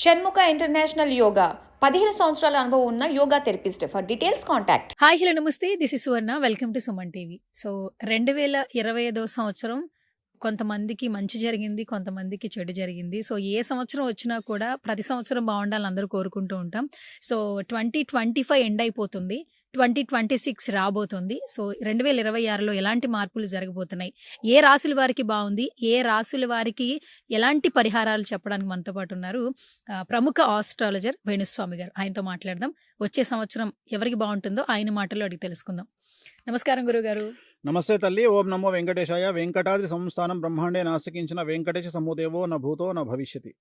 Shanmukha international yoga 15 సంవత్సరాల అనుభవం ఉన్న yoga therapist. For details contact. Hi hello namaste, this is Suvarna. Welcome to Suman TV. So 2025 సంవత్సరం కొంతమందికి మంచి జరిగింది, కొంతమందికి చెడు జరిగింది. సో ఏ సంవత్సరం వచ్చినా కూడా ప్రతి సంవత్సరం బాగుండాలని అందరూ కోరుకుంటూ ఉంటాం. సో 2025 ఎండ్ అయిపోతుంది, 2026 రాబోతుంది. సో 2026లో ఎలాంటి మార్పులు జరగబోతున్నాయి, ఏ రాశుల వారికి బాగుంది, ఏ రాశుల వారికి ఎలాంటి పరిహారాలు చెప్పడానికి మనతో పాటు ఉన్నారు ప్రముఖ ఆస్ట్రాలజర్ వేణుస్వామి గారు. ఆయనతో మాట్లాడదాం. వచ్చే సంవత్సరం ఎవరికి బాగుంటుందో ఆయన మాటల్లో అడిగి తెలుసుకుందాం. నమస్కారం గురుగారు. నమస్తే తల్లి. ఓం నమో వెంకటేశాయ. వెంకటాద్రి సంస్థానం బ్రహ్మాండే నాసికించిన వెంకటేశ సముదేవో న భూతో న భవిష్యతి.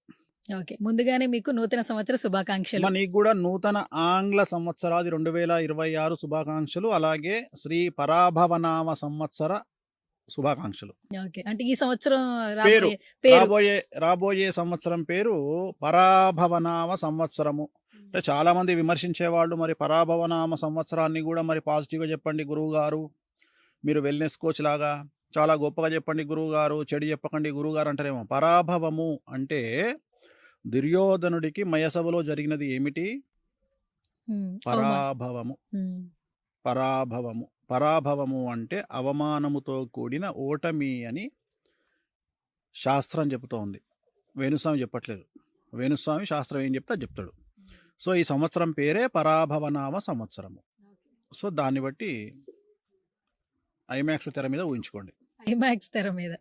ఓకే, ముందుగానే మీకు నూతన సంవత్సర శుభాకాంక్షలు. నీకు కూడా నూతన ఆంగ్ల సంవత్సరాది 2026 శుభాకాంక్షలు, అలాగే శ్రీ పరాభవనామ సంవత్సర శుభాకాంక్షలు. ఓకే, అంటే ఈ సంవత్సరం పేరు రాబోయే సంవత్సరం పేరు పరాభవనామ సంవత్సరము. అంటే చాలా మంది విమర్శించే వాళ్ళు మరి పరాభవనామ సంవత్సరాన్ని కూడా మరి పాజిటివ్గా చెప్పండి గురువు గారు, మీరు వెల్నెస్ కోచ్ లాగా చాలా గొప్పగా చెప్పండి గురువు గారు, చెడు చెప్పకండి గురువు గారు అంటారేమో. పరాభవము అంటే దుర్యోధనుడికి మయసభలో జరిగినది ఏమిటి? పరాభవము. పరాభవము పరాభవము అంటే అవమానముతో కూడిన ఓటమి అని శాస్త్రం చెబుతోంది. వేణుస్వామి చెప్పట్లేదు. వేణుస్వామి శాస్త్రం ఏం చెప్తే చెప్తాడు. సో ఈ సంవత్సరం పేరే పరాభవనామ సంవత్సరము. సో దాన్ని బట్టి ఐమాక్స్ తెర మీద ఊహించుకోండి. ఐమాక్స్ తెర మీద.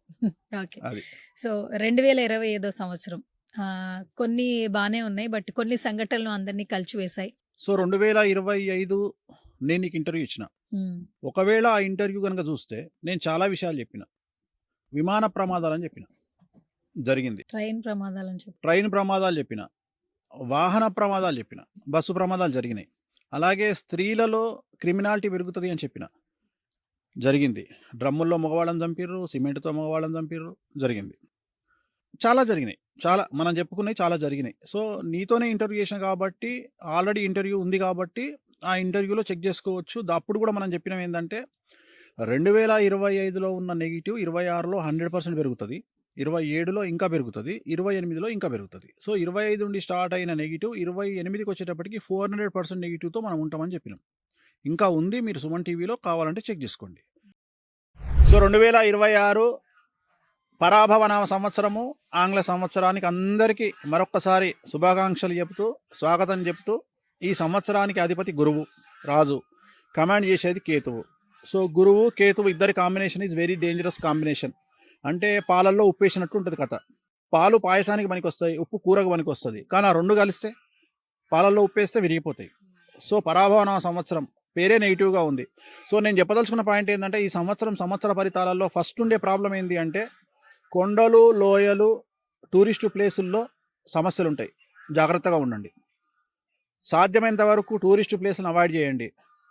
ఓకే, అది. సో 2025 సంవత్సరం కొన్ని బాగానే ఉన్నాయి, బట్ కొన్ని సంఘటనలు అందరినీ కలిచివేశాయి. సో 2025 నేను నీకు ఇంటర్వ్యూ ఇచ్చిన. ఒకవేళ ఆ ఇంటర్వ్యూ కనుక చూస్తే నేను చాలా విషయాలు చెప్పిన. విమాన ప్రమాదాలని చెప్పిన, జరిగింది. ట్రైన్ ప్రమాదాలు చెప్పిన, వాహన ప్రమాదాలు చెప్పిన, బస్సు ప్రమాదాలు జరిగినాయి. అలాగే స్త్రీలలో క్రిమినాలిటీ పెరుగుతుంది అని చెప్పిన, జరిగింది. డ్రమ్ముల్లో మగవాళ్ళని చంపిర్రు, సిమెంట్తో మగవాళ్ళని చంపిర్రు, జరిగింది. చాలా జరిగినాయి, చాలా మనం చెప్పుకున్నాయి, చాలా జరిగినాయి. సో నీతోనే ఇంటర్వ్యూ చేసిన కాబట్టి, ఆల్రెడీ ఇంటర్వ్యూ ఉంది కాబట్టి ఆ ఇంటర్వ్యూలో చెక్ చేసుకోవచ్చు. అప్పుడు కూడా మనం చెప్పినాం ఏంటంటే 2025లో ఉన్న నెగిటివ్ 26లో 100% పెరుగుతుంది, 27లో ఇంకా పెరుగుతుంది, 28లో ఇంకా పెరుగుతుంది. సో 25 నుండి స్టార్ట్ అయిన నెగిటివ్ 28కి వచ్చేటప్పటికి 400% నెగిటివ్తో మనం ఉంటామని చెప్పినాం. ఇంకా ఉంది, మీరు సుమన్ టీవీలో కావాలంటే చెక్ చేసుకోండి. సో 2026 పరాభవనామ సంవత్సరము, ఆంగ్ల సంవత్సరానికి అందరికీ మరొక్కసారి శుభాకాంక్షలు చెబుతూ, స్వాగతం చెబుతూ, ఈ సంవత్సరానికి అధిపతి గురువు, రాజు, కమాండ్ చేసేది కేతువు. సో గురువు కేతువు ఇద్దరి combination is very dangerous combination. అంటే పాలల్లో ఉప్పు వేసినట్టు ఉంటుంది కథ. పాలు పాయసానికి పనికి వస్తాయి, ఉప్పు కూరకు పనికి వస్తుంది. కానీ ఆ రెండు కలిస్తే పాలల్లో ఉప్పు వేస్తే విరిగిపోతాయి. సో పరాభవనామ సంవత్సరం పేరే నెగిటివ్గా ఉంది. సో నేను చెప్పదలుచుకున్న పాయింట్ ఏంటంటే, ఈ సంవత్సర ఫలితాలలో ఫస్ట్ ఉండే ప్రాబ్లం ఏంటి అంటే, కొండలు, లోయలు, టూరిస్టు ప్లేసుల్లో సమస్యలు ఉంటాయి. జాగ్రత్తగా ఉండండి. సాధ్యమైనంత వరకు టూరిస్టు ప్లేస్ని అవాయిడ్ చేయండి.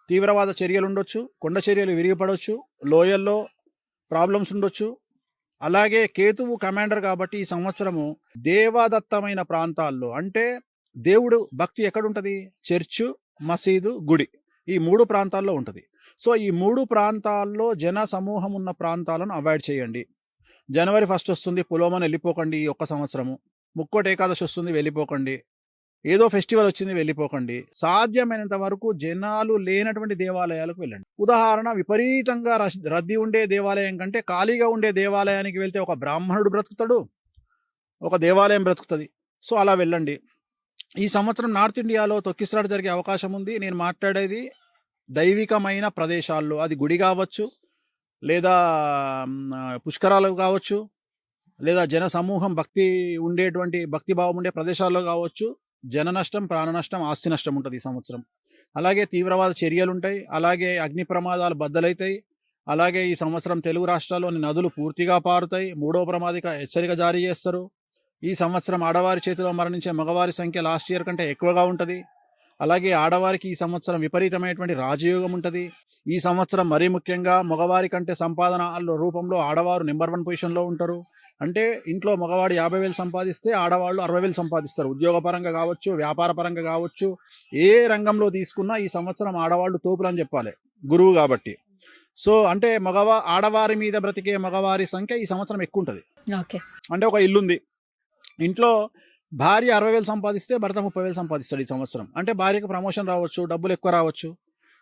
తీవ్రవాద చర్యలు ఉండొచ్చు, కొండ చర్యలు విరిగిపడవచ్చు, లోయల్లో ప్రాబ్లమ్స్ ఉండొచ్చు. అలాగే కేతువు కమాండర్ కాబట్టి ఈ సంవత్సరము దేవదత్తమైన ప్రాంతాల్లో, అంటే దేవుడు భక్తి ఎక్కడుంటుంది? చర్చు, మసీదు, గుడి, ఈ 3 ప్రాంతాల్లో ఉంటుంది. సో ఈ 3 ప్రాంతాల్లో జన సమూహం ఉన్న ప్రాంతాలను అవాయిడ్ చేయండి. జనవరి 1 వస్తుంది, పులోమని వెళ్ళిపోకండి. ఈ ఒక్క సంవత్సరము ముక్కోటి ఏకాదశి వస్తుంది, వెళ్ళిపోకండి. ఏదో ఫెస్టివల్ వచ్చింది, వెళ్ళిపోకండి. సాధ్యమైనంత వరకు జనాలు లేనటువంటి దేవాలయాలకు వెళ్ళండి. ఉదాహరణ, విపరీతంగా రద్దీ ఉండే దేవాలయం కంటే ఖాళీగా ఉండే దేవాలయానికి వెళ్తే ఒక బ్రాహ్మణుడు బ్రతుకుతాడు, ఒక దేవాలయం బ్రతుకుతుంది. సో అలా వెళ్ళండి. ఈ సంవత్సరం నార్త్ ఇండియాలో తొక్కిసలాట జరిగే అవకాశం ఉంది. నేను మాట్లాడేది దైవికమైన ప్రదేశాల్లో, అది గుడి కావచ్చు, లేదా పుష్కరాలు కావచ్చు, లేదా జన సమూహం భక్తిభావం ఉండే ప్రదేశాల్లో కావచ్చు. జన నష్టం, ప్రాణ నష్టం, ఆస్తి నష్టం ఉంటుంది ఈ సంవత్సరం. అలాగే తీవ్రవాద చర్యలు ఉంటాయి, అలాగే అగ్ని ప్రమాదాలు బద్దలవుతాయి. అలాగే ఈ సంవత్సరం తెలుగు రాష్ట్రాల్లోని నదులు పూర్తిగా పారుతాయి. 3వ ప్రమాదిక హెచ్చరిక జారీ చేస్తారు. ఈ సంవత్సరం ఆడవారి చేతిలో మరణించే మగవారి సంఖ్య లాస్ట్ ఇయర్ కంటే ఎక్కువగా ఉంటుంది. అలాగే ఆడవారికి ఈ సంవత్సరం విపరీతమైనటువంటి రాజయోగం ఉంటుంది. ఈ సంవత్సరం మరీ ముఖ్యంగా మగవారి కంటే సంపాదన రూపంలో ఆడవారు నెంబర్ 1 పొజిషన్లో ఉంటారు. అంటే ఇంట్లో మగవాడు 50,000 సంపాదిస్తే ఆడవాళ్ళు 60,000 సంపాదిస్తారు. ఉద్యోగపరంగా కావచ్చు, వ్యాపార పరంగా కావచ్చు, ఏ రంగంలో తీసుకున్నా ఈ సంవత్సరం ఆడవాళ్ళు తోపులు అని చెప్పాలి, గురువు కాబట్టి. సో అంటే ఆడవారి మీద బ్రతికే మగవారి సంఖ్య ఈ సంవత్సరం ఎక్కువ ఉంటుంది. ఓకే, అంటే ఒక ఇల్లుంది, ఇంట్లో భార్య 60,000 సంపాదిస్తే భర్త 30,000 సంపాదిస్తాడు ఈ సంవత్సరం. అంటే భార్యకు ప్రమోషన్ రావచ్చు, డబ్బులు ఎక్కువ రావచ్చు.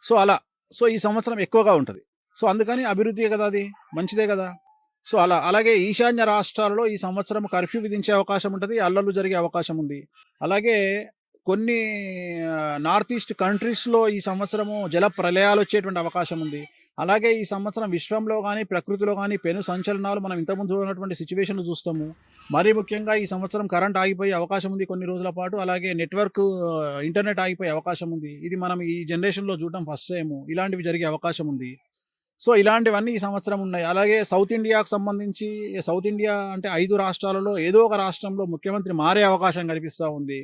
సో అలా. సో ఈ సంవత్సరం ఎక్కువగా ఉంటుంది. సో అందుకని అభివృద్ధియే కదా, అది మంచిదే కదా. సో అలా. అలాగే ఈశాన్య రాష్ట్రాలలో ఈ సంవత్సరం కర్ఫ్యూ విధించే అవకాశం ఉంటుంది, అల్లర్లు జరిగే అవకాశం ఉంది. అలాగే కొన్ని నార్త్ ఈస్ట్ కంట్రీస్లో ఈ సంవత్సరము జల ప్రళయాలు వచ్చేటువంటి అవకాశం ఉంది. అలాగే ఈ సంవత్సరం విశ్వంలో కానీ ప్రకృతిలో కానీ పెను సంచలనాలు మనం ఇంతకుముందు చూడనటువంటి సిచ్యువేషన్లు చూస్తాము. మరీ ముఖ్యంగా ఈ సంవత్సరం కరెంట్ ఆగిపోయే అవకాశం ఉంది కొన్ని రోజుల పాటు. అలాగే నెట్వర్క్ ఇంటర్నెట్ ఆగిపోయే అవకాశం ఉంది. ఇది మనం ఈ జనరేషన్లో చూడడం ఫస్ట్ టైము. ఇలాంటివి జరిగే అవకాశం ఉంది. సో ఇలాంటివన్నీ ఈ సంవత్సరం ఉన్నాయి. అలాగే సౌత్ ఇండియాకు సంబంధించి, సౌత్ ఇండియా అంటే 5 రాష్ట్రాలలో ఏదో ఒక రాష్ట్రంలో ముఖ్యమంత్రి మారే అవకాశం కనిపిస్తూ ఉంది.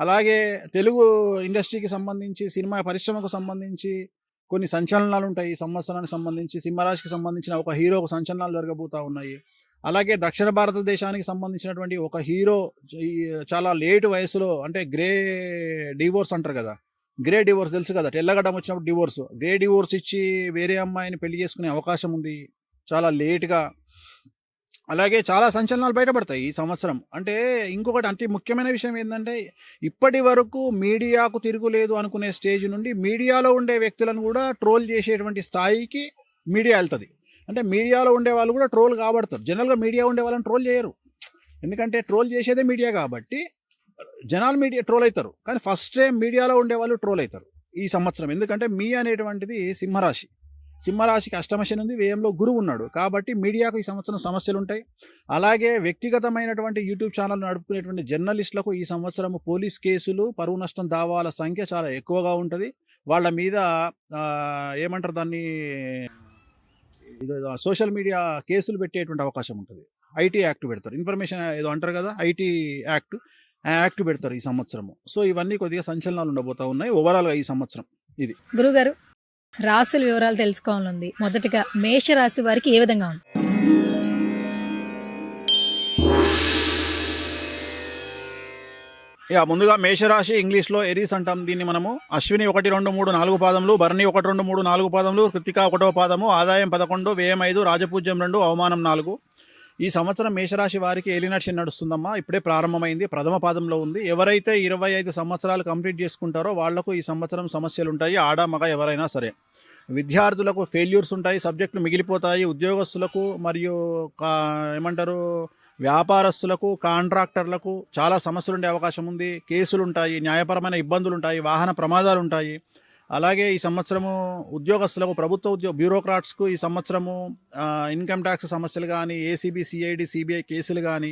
అలాగే తెలుగు ఇండస్ట్రీకి సంబంధించి, సినిమా పరిశ్రమకు సంబంధించి కొన్ని సంచలనాలు ఉంటాయి ఈ సంవత్సరానికి సంబంధించి. సింహరాశికి సంబంధించిన ఒక హీరోకు సంచలనాలు జరగబోతూ ఉన్నాయి. అలాగే దక్షిణ భారతదేశానికి సంబంధించినటువంటి ఒక హీరో చాలా లేటు వయసులో, అంటే గ్రే డివోర్స్ అంటారు కదా, గ్రే డివోర్స్ తెలుసు కదా, తెల్లగడ్డం వచ్చినప్పుడు డివోర్స్, గ్రే డివోర్స్ ఇచ్చి వేరే అమ్మాయిని పెళ్లి చేసుకునే అవకాశం ఉంది చాలా లేటుగా. అలాగే చాలా సంచలనాలు బయటపడతాయి ఈ సంవత్సరం. అంటే ఇంకొకటి అతి ముఖ్యమైన విషయం ఏంటంటే, ఇప్పటి వరకు మీడియాకు తిరుగులేదు అనుకునే స్టేజ్ నుండి మీడియాలో ఉండే వ్యక్తులను కూడా ట్రోల్ చేసేటువంటి స్థాయికి మీడియా వెళ్తుంది. అంటే మీడియాలో ఉండే వాళ్ళు కూడా ట్రోల్ కాబడతారు. జనరల్గా మీడియా ఉండే వాళ్ళని ట్రోల్ చేయరు, ఎందుకంటే ట్రోల్ చేసేదే మీడియా కాబట్టి జనాలు మీడియా ట్రోల్ అవుతారు. కానీ ఫస్ట్ టైం మీడియాలో ఉండే వాళ్ళు ట్రోల్ అవుతారు ఈ సంవత్సరం. ఎందుకంటే మీ అనేటువంటిది సింహరాశి, సింహరాశికి అష్టమశని ఉంది, వ్యయంలో గురువు ఉన్నాడు కాబట్టి మీడియాకు ఈ సంవత్సరం సమస్యలు ఉంటాయి. అలాగే వ్యక్తిగతమైనటువంటి యూట్యూబ్ ఛానల్ నడుపుకునేటువంటి జర్నలిస్టులకు ఈ సంవత్సరం పోలీస్ కేసులు, పరువు నష్టం దావాల సంఖ్య చాలా ఎక్కువగా ఉంటుంది. వాళ్ళ మీద ఏమంటారు దాన్ని, సోషల్ మీడియా కేసులు పెట్టేటువంటి అవకాశం ఉంటుంది. ఐటీ యాక్ట్ పెడతారు, ఇన్ఫర్మేషన్ ఏదో అంటారు కదా, ఐటీ యాక్ట్, ఆ యాక్ట్ పెడతారు ఈ సంవత్సరము. సో ఇవన్నీ కొద్దిగా సంచలనాలు ఉండబోతూ ఉన్నాయి ఓవరాల్గా ఈ సంవత్సరం. ఇది గురుగారు, రాశుల వివరాలు తెలుసుకోవాలంది. మొదటిగా మేష రాశి వారికి ఏ విధంగా ఉంది? ముందుగా మేషరాశి, ఇంగ్లీష్లో ఎరీస్ అంటాం దీన్ని మనము. అశ్విని 1, 2, 3, 4 పాదములు, భరణి 1, 2, 3, 4 పాదములు, కృత్తిక 1వ పాదము, ఆదాయం 11, వ్యయం 5, రాజపూజ్యం 2, అవమానం 4. ఈ సంవత్సరం మేషరాశి వారికి ఏలినాటి శని నడుస్తుందమ్మా. ఇప్పుడే ప్రారంభమైంది, ప్రథమ పాదంలో ఉంది. ఎవరైతే 25 సంవత్సరాలు కంప్లీట్ చేసుకుంటారో వాళ్లకు ఈ సంవత్సరం సమస్యలు ఉంటాయి, ఆడ మగ ఎవరైనా సరే. విద్యార్థులకు ఫెయిల్యూర్స్ ఉంటాయి, సబ్జెక్టులు మిగిలిపోతాయి. ఉద్యోగస్తులకు మరియు ఏమంటారు వ్యాపారస్తులకు, కాంట్రాక్టర్లకు చాలా సమస్యలు ఉండే అవకాశం ఉంది. కేసులు ఉంటాయి, న్యాయపరమైన ఇబ్బందులు ఉంటాయి, వాహన ప్రమాదాలు ఉంటాయి. అలాగే ఈ సంవత్సరము ఉద్యోగస్తులకు, ప్రభుత్వ బ్యూరోక్రాట్స్కు ఈ సంవత్సరము ఇన్కమ్ ట్యాక్స్ సమస్యలు కానీ, ఏసీబీ, సిఐడి, సిబిఐ కేసులు కానీ,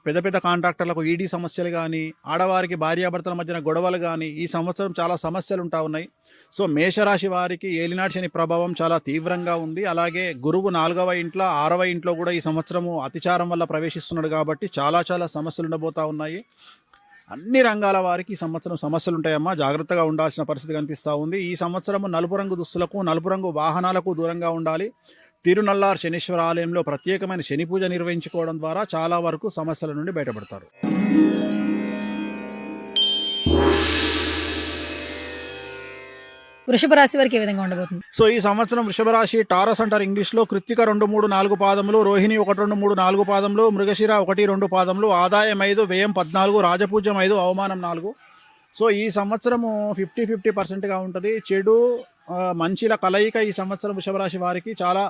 పెద్ద పెద్ద కాంట్రాక్టర్లకు ఈడీ సమస్యలు కానీ, ఆడవారికి భార్యాభర్తల మధ్యన గొడవలు కానీ, ఈ సంవత్సరం చాలా సమస్యలు ఉంటా ఉన్నాయి. సో మేషరాశి వారికి ఏలినాటి శని ప్రభావం చాలా తీవ్రంగా ఉంది. అలాగే గురువు 4వ ఇంట్లో, 6వ ఇంట్లో కూడా ఈ సంవత్సరము అతిచారం వల్ల ప్రవేశిస్తున్నాడు కాబట్టి చాలా చాలా సమస్యలు ఉండబోతూ ఉన్నాయి. అన్ని రంగాల వారికి ఈ సంవత్సరం సమస్యలు ఉంటాయమ్మా, జాగ్రత్తగా ఉండాల్సిన పరిస్థితి కనిపిస్తూ ఉంది. ఈ సంవత్సరము నలుపు రంగు దుస్తులకు, నలుపు రంగు వాహనాలకు దూరంగా ఉండాలి. తిరునల్లార్ శనీశ్వర ఆలయంలో ప్రత్యేకమైన శని పూజ నిర్వహించుకోవడం ద్వారా చాలా వరకు సమస్యల నుండి బయటపడతారు. వృషభ రాశి వారికి ఏ విధంగా ఉండబోతుంది? సో ఈ సంవత్సరం వృషభ రాశి, టారస్ అంటారు ఇంగ్లీష్లో, కృత్తిక 2, 3, 4 పాదములు, రోహిణి 1, 2, 3, 4 పాదములు, మృగశిర 1, 2 పాదములు, ఆదాయం 5, వ్యయం 14, రాజపూజ్యం 5, అవమానం 4. సో ఈ సంవత్సరము 50-50%గా ఉంటుంది. చెడు మంచిల కలయిక ఈ సంవత్సరం వృషభ రాశి వారికి చాలా,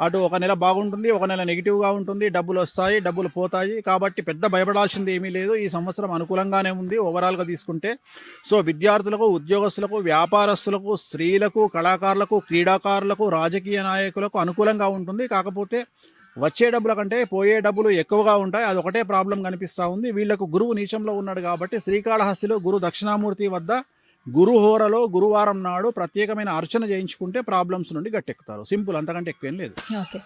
అటు ఒక నెల బాగుంటుంది, ఒక నెల నెగిటివ్గా ఉంటుంది. డబ్బులు వస్తాయి, డబ్బులు పోతాయి. కాబట్టి పెద్ద భయపడాల్సింది ఏమీ లేదు. ఈ సంవత్సరం అనుకూలంగానే ఉంది ఓవరాల్గా తీసుకుంటే. సో విద్యార్థులకు, ఉద్యోగస్తులకు, వ్యాపారస్తులకు, స్త్రీలకు, కళాకారులకు, క్రీడాకారులకు, రాజకీయ నాయకులకు అనుకూలంగా ఉంటుంది. కాకపోతే వచ్చే డబ్బుల కంటే పోయే డబ్బులు ఎక్కువగా ఉంటాయి, అదొకటే ప్రాబ్లం కనిపిస్తూ ఉంది. వీళ్లకు గురువు నీచంలో ఉన్నాడు కాబట్టి శ్రీకాళహస్తిలో గురు దక్షిణామూర్తి వద్ద గురుహోరలో గురువారం నాడు ప్రత్యేకమైన అర్చన చేయించుకుంటే ప్రాబ్లమ్స్ నుండి గట్టెక్కుతారు. సింపుల్, అంతకంటే ఎక్కువేం లేదు. ఓకే.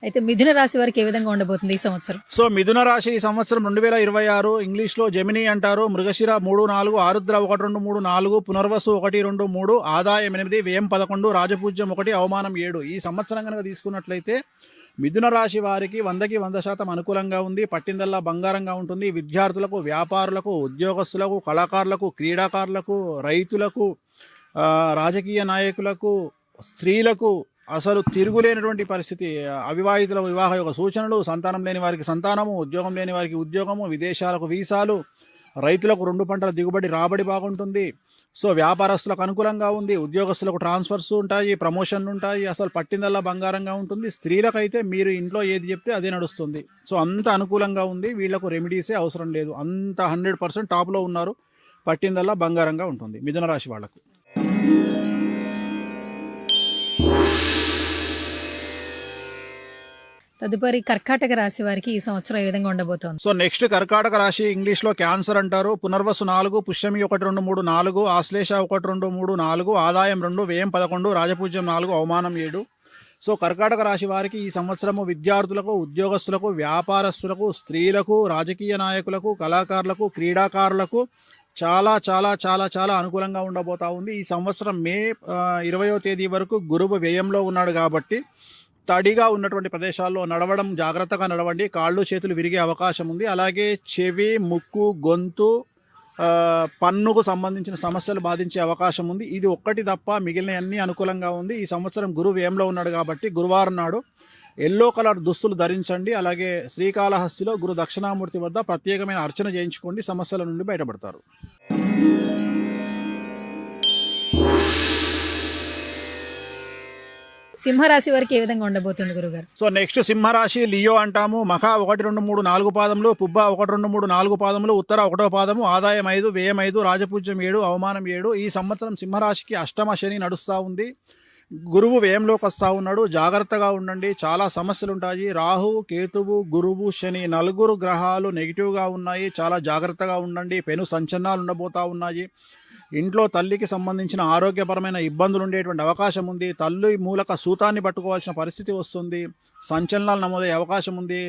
అయితే మిథున రాశి వారికి ఏ విధంగా ఉండబోతుంది ఈ సంవత్సరం? సో మిథున రాశి ఈ సంవత్సరం 2026, ఇంగ్లీష్లో జెమిని అంటారు. మృగశిర 3, 4, ఆరుద్ర 1, 2, 3, 4, పునర్వసు 1, 2, 3, ఆదాయం 8, వ్యయం 11, రాజపూజ్యం 1, అవమానం 7. ఈ సంవత్సరం కనుక తీసుకున్నట్లయితే మిథున రాశి వారికి 100కి 100% అనుకూలంగా ఉంది. పట్టిందల్లా బంగారంగా ఉంటుంది. విద్యార్థులకు, వ్యాపారులకు, ఉద్యోగస్తులకు, కళాకారులకు, క్రీడాకారులకు, రైతులకు, రాజకీయ నాయకులకు, స్త్రీలకు అసలు తిరుగులేనటువంటి పరిస్థితి. అవివాహితుల వివాహ యొక్క సూచనలు, సంతానం లేని వారికి సంతానము, ఉద్యోగం లేని వారికి ఉద్యోగము, విదేశాలకు వీసాలు, రైతులకు 2 పంటల దిగుబడి రాబడి బాగుంటుంది. సో వ్యాపారస్తులకు అనుకూలంగా ఉంది, ఉద్యోగస్తులకు ట్రాన్స్ఫర్స్ ఉంటాయి, ప్రమోషన్లు ఉంటాయి, అసలు పట్టిందల్లా బంగారంగా ఉంటుంది. స్త్రీలకైతే మీరు ఇంట్లో ఏది చెప్తే అదే నడుస్తుంది. సో అంత అనుకూలంగా ఉంది, వీళ్లకు రెమెడీసే అవసరం లేదు, అంత 100% టాప్లో ఉన్నారు, పట్టిందల్లా బంగారంగా ఉంటుంది మిథున రాశి వాళ్లకు. తదుపరి కర్కాటక రాశి వారికి ఈ సంవత్సరం ఏ విధంగా ఉండబోతోంది? సో నెక్స్ట్ కర్కాటక రాశి, ఇంగ్లీష్లో క్యాన్సర్ అంటారు. పునర్వసు 4, పుష్యమి 1, 2, 3, 4, ఆశ్లేష 1, 2, 3, 4, ఆదాయం 2, వ్యయం 11, రాజపూజ్యం 4, అవమానం 7. సో కర్కాటక రాశి వారికి ఈ సంవత్సరము విద్యార్థులకు, ఉద్యోగస్తులకు, వ్యాపారస్తులకు, స్త్రీలకు, రాజకీయ నాయకులకు, కళాకారులకు, క్రీడాకారులకు చాలా చాలా చాలా చాలా అనుకూలంగా ఉండబోతా ఉంది. ఈ సంవత్సరం మే 20వ తేదీ వరకు గురువు వ్యయంలో ఉన్నాడు కాబట్టి తడిగా ఉన్నటువంటి ప్రదేశాల్లో నడవడం, జాగ్రత్తగా నడవండి. కాళ్ళు చేతులు విరిగే అవకాశం ఉంది. అలాగే చెవి, ముక్కు, గొంతు, పన్నుకు సంబంధించిన సమస్యలు బాధించే అవకాశం ఉంది. ఇది ఒక్కటి తప్ప మిగిలిన అన్ని అనుకూలంగా ఉంది. ఈ సంవత్సరం గురువు వ్యయంలో ఉన్నాడు కాబట్టి గురువారం నాడు ఎల్లో కలర్ దుస్తులు ధరించండి. అలాగే శ్రీకాళహస్తిలో గురు దక్షిణామూర్తి వద్ద ప్రత్యేకమైన అర్చన చేయించుకోండి, సమస్యల నుండి బయటపడతారు. సింహరాశి వారికి ఏ విధంగా ఉండబోతుంది గురుగారు? సో నెక్స్ట్ సింహరాశి, లియో అంటాము. మఖ 1, 2, 3, 4 పాదములు, పుబ్బ 1, 2, 3, 4 పాదములు, ఉత్తర 1వ పాదము, ఆదాయం 5, వ్యయం 5, రాజపూజ్యం 7, అవమానం 7. ఈ సంవత్సరం సింహరాశికి అష్టమ శని నడుస్తూ ఉంది. గురువు వ్యయంలోకి వస్తూ ఉన్నాడు, జాగ్రత్తగా ఉండండి, చాలా సమస్యలు ఉంటాయి. రాహు, కేతువు, గురువు, శని 4 గ్రహాలు నెగిటివ్గా ఉన్నాయి, చాలా జాగ్రత్తగా ఉండండి. పెను సంచలనాలు ఉండబోతూ ఉన్నాయి. ఇంట్లో తల్లికి సంబంధించిన ఆరోగ్యపరమైన ఇబ్బందులు ఉండేటువంటి అవకాశం ఉంది. తల్లి మూలక సూతాన్ని పట్టుకోవాల్సిన పరిస్థితి వస్తుంది. సంచలనాలు నమోదయ్యే అవకాశం ఉంది.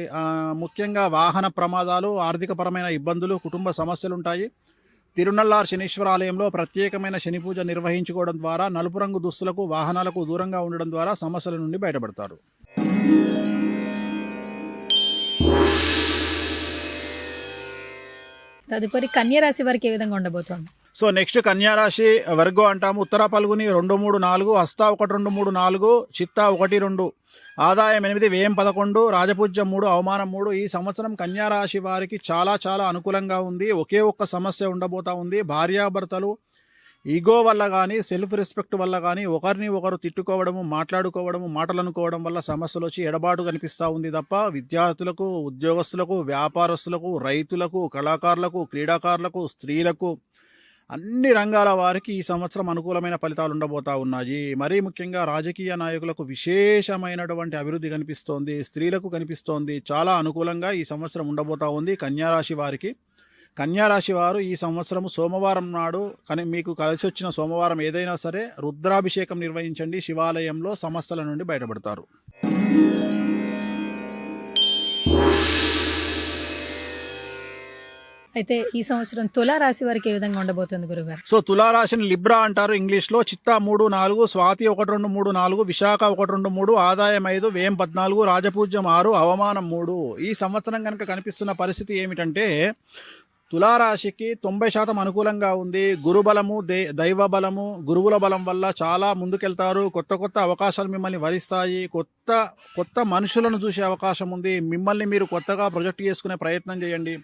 ముఖ్యంగా వాహన ప్రమాదాలు, ఆర్థికపరమైన ఇబ్బందులు, కుటుంబ సమస్యలు ఉంటాయి. తిరునల్లార్ శనీశ్వర ఆలయంలో ప్రత్యేకమైన శని పూజ నిర్వహించుకోవడం ద్వారా, నలుపు రంగు దుస్తులకు, వాహనాలకు దూరంగా ఉండడం ద్వారా సమస్యల నుండి బయటపడతారు. తదుపరి కన్యా రాశి వారికి ఏ విధంగా ఉండబోతోంది? సో నెక్స్ట్ కన్యారాశి, వర్గో అంటాము. ఉత్తర పల్గుని 2, 3, 4, హస్త 1, 2, 3, 4, చిత్త 1, 2, ఆదాయం 8, వ్యయం 11, రాజపూజ్యం 3, అవమానం 3. ఈ సంవత్సరం కన్యారాశి వారికి చాలా చాలా అనుకూలంగా ఉంది. ఒకే ఒక్క సమస్య ఉండబోతా ఉంది. భార్యాభర్తలు ఈగో వల్ల కానీ, సెల్ఫ్ రెస్పెక్ట్ వల్ల కానీ ఒకరిని ఒకరు తిట్టుకోవడము, మాట్లాడుకోవడము, మాటలు అనుకోవడం వల్ల సమస్యలు వచ్చి ఎడబాటు కనిపిస్తూ ఉంది తప్ప విద్యార్థులకు, ఉద్యోగస్తులకు, వ్యాపారస్తులకు, రైతులకు, కళాకారులకు, క్రీడాకారులకు, స్త్రీలకు, అన్ని రంగాల వారికి ఈ సంవత్సరం అనుకూలమైన ఫలితాలు ఉండబోతా ఉన్నాయి. మరీ ముఖ్యంగా రాజకీయ నాయకులకు విశేషమైనటువంటి అభివృద్ధి కనిపిస్తోంది, స్త్రీలకు కనిపిస్తోంది. చాలా అనుకూలంగా ఈ సంవత్సరం ఉండబోతా ఉంది కన్యారాశి వారికి. కన్యారాశి వారు ఈ సంవత్సరం సోమవారం నాడు, కానీ మీకు కలిసి వచ్చిన సోమవారం ఏదైనా సరే రుద్రాభిషేకం నిర్వహించండి, శివాలయంలో సమస్యల నుండి బయటపడతారు. అయితే ఈ సంవత్సరం తులా రాశి వారికి ఏ విధంగా ఉండబోతుంది గురుగారు? సో తులారాశిని లిబ్రా అంటారు ఇంగ్లీష్లో. చిత్త 3, 4, స్వాతి 1, 2, 3, 4, విశాఖ 1, 2, 3, ఆదాయం 5, వ్యయం 14, రాజపూజ్యం 6, అవమానం 3. ఈ సంవత్సరం కనుక కనిపిస్తున్న పరిస్థితి ఏమిటంటే తులారాశికి 90% అనుకూలంగా ఉంది. గురుబలము, దైవ బలము, గురువుల బలం వల్ల చాలా ముందుకెళ్తారు. కొత్త కొత్త అవకాశాలు మిమ్మల్ని వరిస్తాయి. కొత్త మనుషులను చూసే అవకాశం ఉంది. మిమ్మల్ని మీరు కొత్తగా ప్రొజెక్ట్ చేసుకునే ప్రయత్నం చేయండి.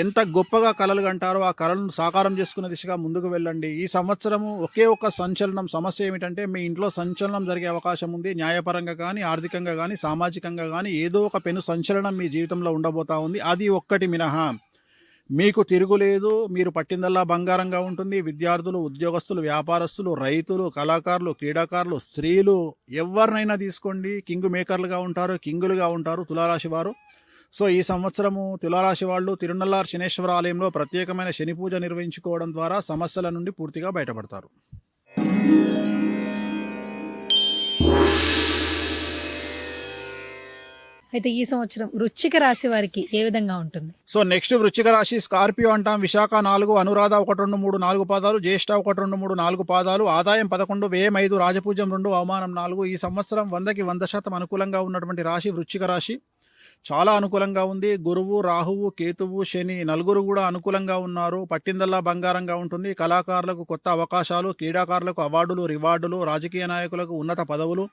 ఎంత గొప్పగా కలలు కంటారో ఆ కళలను సాకారం చేసుకునే దిశగా ముందుకు వెళ్ళండి. ఈ సంవత్సరము ఒకే ఒక్క సంచలనం సమస్య ఏమిటంటే మీ ఇంట్లో సంచలనం జరిగే అవకాశం ఉంది. న్యాయపరంగా కానీ, ఆర్థికంగా కానీ, సామాజికంగా కానీ ఏదో ఒక పెను సంచలనం మీ జీవితంలో ఉండబోతా ఉంది. అది ఒక్కటి మినహా మీకు తిరుగులేదు. మీరు పట్టిందల్లా బంగారంగా ఉంటుంది. విద్యార్థులు, ఉద్యోగస్తులు, వ్యాపారస్తులు, రైతులు, కళాకారులు, క్రీడాకారులు, స్త్రీలు ఎవరినైనా తీసుకోండి, కింగ్ మేకర్లుగా ఉంటారు, కింగులుగా ఉంటారు తులారాశి వారు. సో ఈ సంవత్సరము తులారాశి వాళ్ళు తిరునల్లార్ శనేశ్వర ఆలయంలో ప్రత్యేకమైన శని పూజ నిర్వహించుకోవడం ద్వారా సమస్యల నుండి పూర్తిగా బయటపడతారు. అయితే ఈ సంవత్సరం వృశ్చిక రాశి వారికి ఏ విధంగా ఉంటుంది? సో నెక్స్ట్ వృశ్చిక రాశి, స్కార్పియో అంటాం. విశాఖ 4, అనురాధ 1, 2, 3, 4 పాదాలు, జ్యేష్ఠ 1, 2, 3, 4 పాదాలు, ఆదాయం 11, వ్యయం 5, రాజపూజ్యం 2, అవమానం 4. ఈ సంవత్సరం 100కి 100% అనుకూలంగా ఉన్నటువంటి రాశి వృశ్చిక రాశి. చాలా అనుకూలంగా ఉంది. గురువు, రాహువు, కేతువు, శని 4 కూడా అనుకూలంగా ఉన్నారు. పట్టిందల్లా బంగారంగా ఉంటుంది. కళాకారులకు కొత్త అవకాశాలు, క్రీడాకారులకు అవార్డులు, రివార్డులు, రాజకీయ నాయకులకు ఉన్నత పదవులు,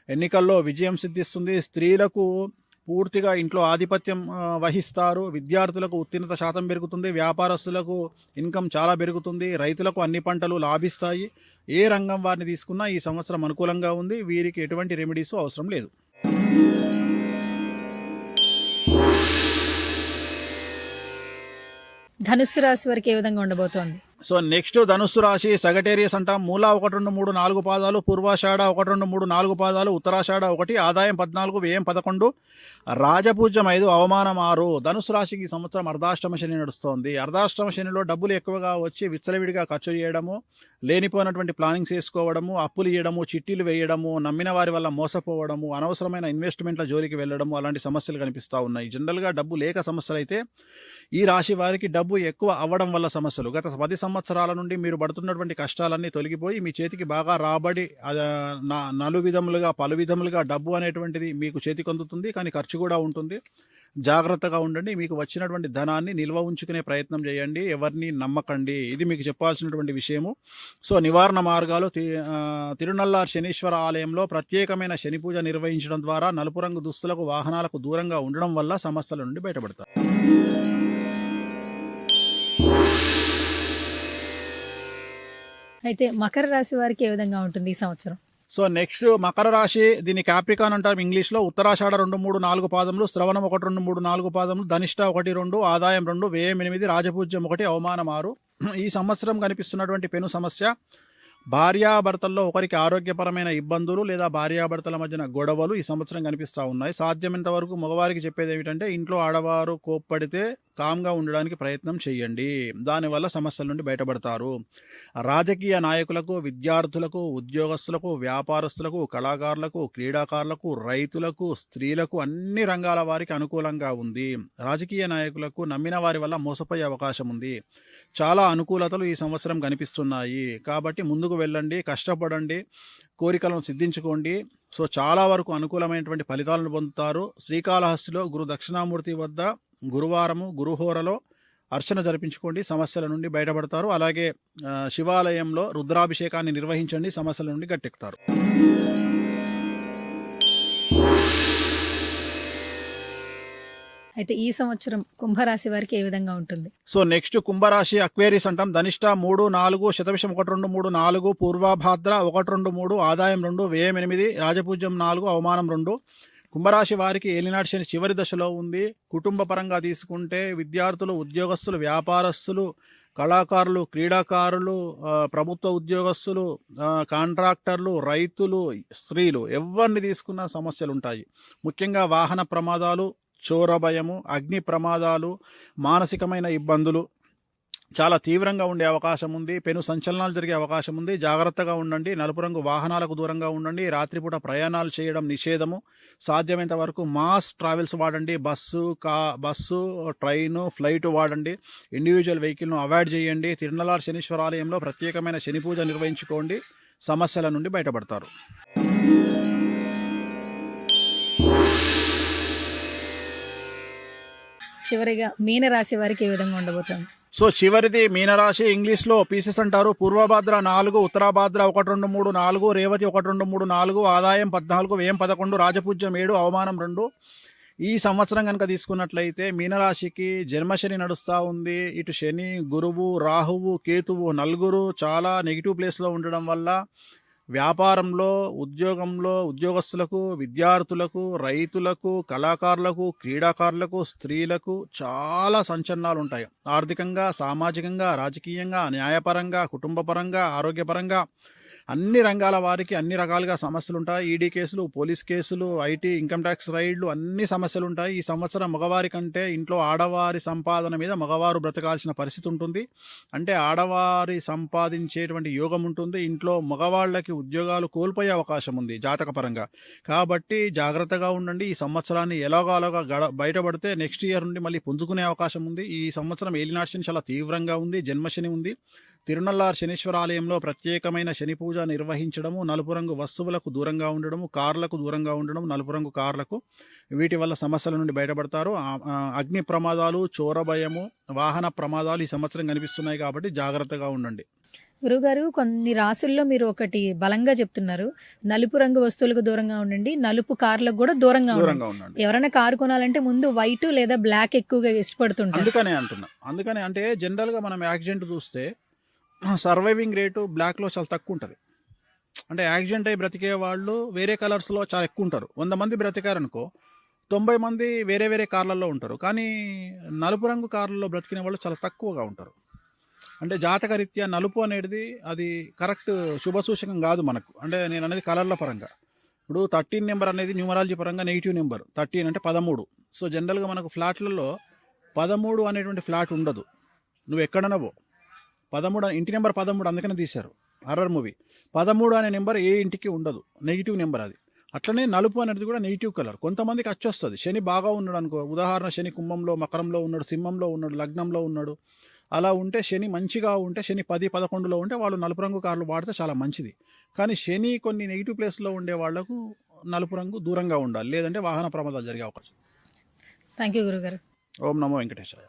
ఎన్నికల్లో విజయం సిద్ధిస్తుంది. స్త్రీలకు పూర్తిగా ఇంట్లో ఆధిపత్యం వహిస్తారు. విద్యార్థులకు ఉత్తీర్ణత శాతం పెరుగుతుంది. వ్యాపారస్తులకు ఇన్కమ్ చాలా పెరుగుతుంది. రైతులకు అన్ని పంటలు లాభిస్తాయి. ఏ రంగం వారిని తీసుకున్నా ఈ సంవత్సరం అనుకూలంగా ఉంది. వీరికి ఎటువంటి రెమెడీస్ అవసరం లేదు. ధనుస్సు రాశి వారికి ఏ విధంగా ఉండబోతోంది? సో నెక్స్ట్ ధనుస్సు రాశి సగటేరియస్ అంటాం. మూల 1, 2, 3, 4 పాదాలు, పూర్వాషాఢ 1, 2, 3, 4 పాదాలు, ఉత్తరాషాఢ 1, ఆదాయం 14, వ్యయం 11, రాజపూజ్యం 5, అవమానం 6. ధనుసు రాశికి ఈ సంవత్సరం అర్ధాష్టమ శని నడుస్తోంది. అర్ధాష్టమ శనిలో డబ్బులు ఎక్కువగా వచ్చి విచ్చలవిడిగా ఖర్చు చేయడము, లేనిపోయినటువంటి ప్లానింగ్ చేసుకోవడము, అప్పులు ఇవ్వడము, చిట్టీలు వేయడము, నమ్మిన వారి వల్ల మోసపోవడము, అనవసరమైన ఇన్వెస్ట్మెంట్ల జోలికి వెళ్ళడము, అలాంటి సమస్యలు కనిపిస్తూ ఉన్నాయి. జనరల్గా డబ్బు లేక సమస్యలు అయితే ఈ రాశి వారికి డబ్బు ఎక్కువ అవ్వడం వల్ల సమస్యలు. గత 10 సంవత్సరాల నుండి మీరు పడుతున్నటువంటి కష్టాలన్నీ తొలగిపోయి మీ చేతికి బాగా రాబడి పలు విధములుగా డబ్బు అనేటువంటిది మీకు చేతికి అందుతుంది. కానీ ఖర్చు కూడా ఉంటుంది. జాగ్రత్తగా ఉండండి. మీకు వచ్చినటువంటి ధనాన్ని నిల్వ ఉంచుకునే ప్రయత్నం చేయండి. ఎవరిని నమ్మకండి. ఇది మీకు చెప్పాల్సినటువంటి విషయము. సో నివారణ మార్గాలు, తిరునల్లార్ శనీశ్వర ఆలయంలో ప్రత్యేకమైన శని పూజ నిర్వహించడం ద్వారా నలుపు రంగు దుస్తులకు, వాహనాలకు దూరంగా ఉండడం వల్ల సమస్యల నుండి బయటపడతారు. అయితే మకర రాశి వారికి ఏ విధంగా ఉంటుంది ఈ సంవత్సరం? సో నెక్స్ట్ మకర రాశి, దీన్ని క్యాప్రికాన్ అంటారు ఇంగ్లీష్లో. ఉత్తరాషాఢ 2, 3, 4 పాదములు, శ్రవణం 1, 2, 3, 4 పాదములు, ధనిష్ట 1, 2, ఆదాయం 2, వ్యయం 8, రాజపూజ్యం 1, అవమానం 6. ఈ సంవత్సరం కనిపిస్తున్నటువంటి పెను సమస్య భార్యాభర్తల్లో ఒకరికి ఆరోగ్యపరమైన ఇబ్బందులు లేదా భార్యాభర్తల మధ్యన గొడవలు ఈ సంవత్సరం కనిపిస్తూ ఉన్నాయి. సాధ్యమైనంత వరకు మగవారికి చెప్పేది ఏమిటంటే ఇంట్లో ఆడవారు కోప్పడితే కామ్గా ఉండడానికి ప్రయత్నం చేయండి. దానివల్ల సమస్యల నుండి బయటపడతారు. రాజకీయ నాయకులకు, విద్యార్థులకు, ఉద్యోగస్తులకు, వ్యాపారస్తులకు, కళాకారులకు, క్రీడాకారులకు, రైతులకు, స్త్రీలకు, అన్ని రంగాల వారికి అనుకూలంగా ఉంది. రాజకీయ నాయకులకు నమ్మిన వారి వల్ల మోసపోయే అవకాశం ఉంది. చాలా అనుకూలతలు ఈ సంవత్సరం కనిపిస్తున్నాయి. కాబట్టి ముందుకు వెళ్ళండి, కష్టపడండి, కోరికలను సిద్ధించుకోండి. సో చాలా వరకు అనుకూలమైనటువంటి ఫలితాలను పొందుతారు. శ్రీకాళహస్తిలో గురు దక్షిణామూర్తి వద్ద గురువారము గురుహోరలో అర్చన జరిపించుకోండి, సమస్యల నుండి బయటపడతారు. అలాగే శివాలయంలో రుద్రాభిషేకాన్ని నిర్వహించండి, సమస్యల నుండి గట్టెక్కుతారు. అయితే ఈ సంవత్సరం కుంభరాశి వారికి ఏ విధంగా ఉంటుంది? సో నెక్స్ట్ కుంభరాశి అక్వేరియస్ అంటాం. ధనిష్ట 3, 4, శతభిషం 1, 2, 3, 4, పూర్వభాద్ర 1, 2, 3, ఆదాయం 2, వ్యయం 8, రాజపూజ్యం 4, అవమానం 2. కుంభరాశి వారికి ఏలినాటి శని చివరి దశలో ఉంది. కుటుంబ పరంగా తీసుకుంటే విద్యార్థులు, ఉద్యోగస్తులు, వ్యాపారస్తులు, కళాకారులు, క్రీడాకారులు, ప్రభుత్వ ఉద్యోగస్తులు, కాంట్రాక్టర్లు, రైతులు, స్త్రీలు, ఎవరిని తీసుకున్న సమస్యలు ఉంటాయి. ముఖ్యంగా వాహన ప్రమాదాలు, చోర భయము, అగ్ని ప్రమాదాలు, మానసికమైన ఇబ్బందులు చాలా తీవ్రంగా ఉండే అవకాశం ఉంది. పెను సంచలనాలు జరిగే అవకాశం ఉంది. జాగ్రత్తగా ఉండండి. నలుపు రంగు వాహనాలకు దూరంగా ఉండండి. రాత్రిపూట ప్రయాణాలు చేయడం నిషేధము. సాధ్యమైనంత వరకు మాస్ ట్రావెల్స్ వాడండి. బస్సు, ట్రైను, ఫ్లైట్ వాడండి. ఇండివిజువల్ వెహికల్ను అవాయిడ్ చేయండి. తిరునల్లార్ శనీశ్వరాలయంలో ప్రత్యేకమైన శని పూజ నిర్వహించుకోండి, సమస్యల నుండి బయటపడతారు. చివరిగా మీనరాశి వారికి ఏ విధంగా ఉండబోతుంది? సో చివరిది మీనరాశి, ఇంగ్లీష్లో పీసెస్ అంటారు. పూర్వభాద్ర 4, ఉత్తరాభాద్ర 1, 2, 3, 4, రేవతి 1, 2, 3, 4, ఆదాయం 14, వ్యయం 11, రాజపూజ్యం 7, అవమానం 2. ఈ సంవత్సరం కనుక తీసుకున్నట్లయితే మీనరాశికి జన్మశని నడుస్తూ ఉంది. ఇటు శని, గురువు, రాహువు, కేతువు నలుగురు చాలా నెగిటివ్ ప్లేస్లో ఉండడం వల్ల వ్యాపారంలో, ఉద్యోగంలో, ఉద్యోగస్తులకు, విద్యార్థులకు, రైతులకు, కళాకారులకు, క్రీడాకారులకు, స్త్రీలకు చాలా సంచలనాలు ఉంటాయి. ఆర్థికంగా, సామాజికంగా, రాజకీయంగా, న్యాయపరంగా, కుటుంబపరంగా, ఆరోగ్యపరంగా అన్ని రంగాల వారికి అన్ని రకాలుగా సమస్యలు ఉంటాయి. ఈడీ కేసులు, పోలీస్ కేసులు, ఐటీ, ఇన్కమ్ ట్యాక్స్ రైడ్లు, అన్ని సమస్యలు ఉంటాయి. ఈ సంవత్సరం మగవారి కంటే ఇంట్లో ఆడవారి సంపాదన మీద మగవారు బ్రతకాల్సిన పరిస్థితి ఉంటుంది. అంటే ఆడవారి సంపాదించేటువంటి యోగం ఉంటుంది. ఇంట్లో మగవాళ్ళకి ఉద్యోగాలు కోల్పోయే అవకాశం ఉంది జాతకపరంగా. కాబట్టి జాగ్రత్తగా ఉండండి. ఈ సంవత్సరాన్ని ఎలాగోలాగా బయటపడితే నెక్స్ట్ ఇయర్ నుండి మళ్ళీ పుంజుకునే అవకాశం ఉంది. ఈ సంవత్సరం ఏలినాటి శని చాలా తీవ్రంగా ఉంది. జన్మశని ఉంది. తిరునల్లార్ శనీశ్వరాలయంలో ప్రత్యేకమైన శని పూజ నిర్వహించడము, నలుపు రంగు వస్తువులకు దూరంగా ఉండడము, కార్లకు దూరంగా ఉండడం, నలుపు రంగు కార్లకు, వీటి వల్ల సమస్యల నుండి బయటపడతారు. అగ్ని ప్రమాదాలు, చోర భయము, వాహన ప్రమాదాలు ఈ సంవత్సరం కనిపిస్తున్నాయి. కాబట్టి జాగ్రత్తగా ఉండండి. గురువుగారు కొన్ని రాసుల్లో మీరు ఒకటి బలంగా చెప్తున్నారు, నలుపు రంగు వస్తువులకు దూరంగా ఉండండి, నలుపు కార్లకు కూడా దూరంగా ఉండండి. దూరంగా ఉండండి. ఎవరైనా కారు కొనాలంటే ముందు వైట్ లేదా బ్లాక్ ఎక్కువగా ఇష్టపడుతుంటారు. అందుకనే అంటున్నా. అందుకనే అంటే జనరల్గా మనం యాక్సిడెంట్ చూస్తే సర్వైవింగ్ రేటు బ్లాక్లో చాలా తక్కువ ఉంటుంది. అంటే యాక్సిడెంట్ అయి బ్రతికే వాళ్ళు వేరే కలర్స్లో చాలా ఎక్కువ ఉంటారు. 100 మంది బ్రతికారనుకో 90 మంది వేరే వేరే కార్లలో ఉంటారు. కానీ నలుపు రంగు కార్లలో బ్రతికిన వాళ్ళు చాలా తక్కువగా ఉంటారు. అంటే జాతకరీత్యా నలుపు అనేది అది కరెక్ట్ శుభసూచకం కాదు మనకు. అంటే నేను అనేది కలర్ల పరంగా. ఇప్పుడు 13 నెంబర్ అనేది న్యూమరాలజీ పరంగా నెగిటివ్ నెంబర్. 13 అంటే 13. సో జనరల్గా మనకు ఫ్లాట్లలో 13 అనేటువంటి ఫ్లాట్ ఉండదు. నువ్వు ఎక్కడనవో 13 ఇంటి నెంబర్ 13 అందుకనే తీశారు హర్రర్ మూవీ. 13 అనే నెంబర్ ఏ ఇంటికి ఉండదు, నెగిటివ్ నెంబర్ అది. అట్లనే నలుపు అనేది కూడా నెగిటివ్ కలర్. కొంతమందికి వచ్చేస్తుంది. శని బాగా ఉన్నాడు అనుకో, ఉదాహరణ శని కుంభంలో, మకరంలో ఉన్నాడు, సింహంలో ఉన్నాడు, లగ్నంలో ఉన్నాడు, అలా ఉంటే శని మంచిగా ఉంటే, శని 10, 11లో ఉంటే వాళ్ళు నలుపు రంగు కార్లు వాడితే చాలా మంచిది. కానీ శని కొన్ని నెగిటివ్ ప్లేస్లో ఉండే వాళ్లకు నలుపు రంగు దూరంగా ఉండాలి, లేదంటే వాహన ప్రమాదాలు జరిగే అవకాశం. థ్యాంక్ యూ గురుగారు. ఓం నమో వెంకటేశాయ.